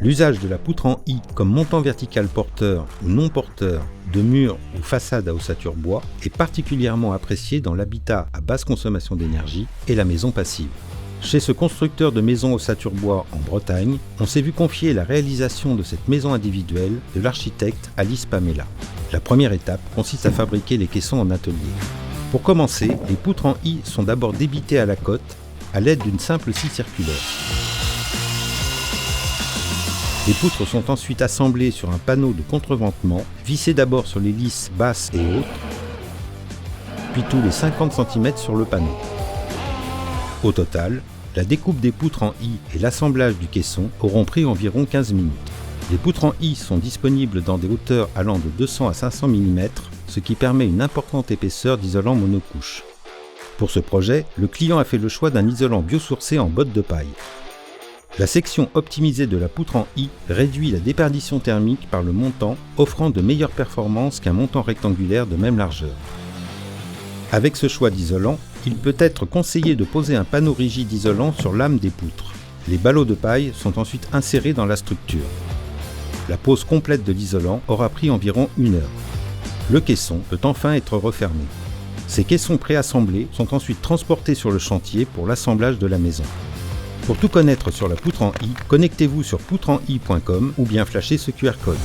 L'usage de la poutre en I comme montant vertical porteur ou non porteur de murs ou façades à ossature bois est particulièrement apprécié dans l'habitat à basse consommation d'énergie et la maison passive. Chez ce constructeur de maisons ossature bois en Bretagne, on s'est vu confier la réalisation de cette maison individuelle de l'architecte Alice Pamela. La première étape consiste à fabriquer les caissons en atelier. Pour commencer, les poutres en I sont d'abord débitées à la cote à l'aide d'une simple scie circulaire. Les poutres sont ensuite assemblées sur un panneau de contreventement, vissé d'abord sur les lisses basses et hautes, puis tous les 50 cm sur le panneau. Au total, la découpe des poutres en I et l'assemblage du caisson auront pris environ 15 minutes. Les poutres en I sont disponibles dans des hauteurs allant de 200 à 500 mm, ce qui permet une importante épaisseur d'isolant monocouche. Pour ce projet, le client a fait le choix d'un isolant biosourcé en botte de paille. La section optimisée de la poutre en I réduit la déperdition thermique par le montant, offrant de meilleures performances qu'un montant rectangulaire de même largeur. Avec ce choix d'isolant, il peut être conseillé de poser un panneau rigide isolant sur l'âme des poutres. Les ballots de paille sont ensuite insérés dans la structure. La pose complète de l'isolant aura pris environ 1 heure. Le caisson peut enfin être refermé. Ces caissons préassemblés sont ensuite transportés sur le chantier pour l'assemblage de la maison. Pour tout connaître sur la poutre en I, connectez-vous sur poutreni.com ou bien flashez ce QR code.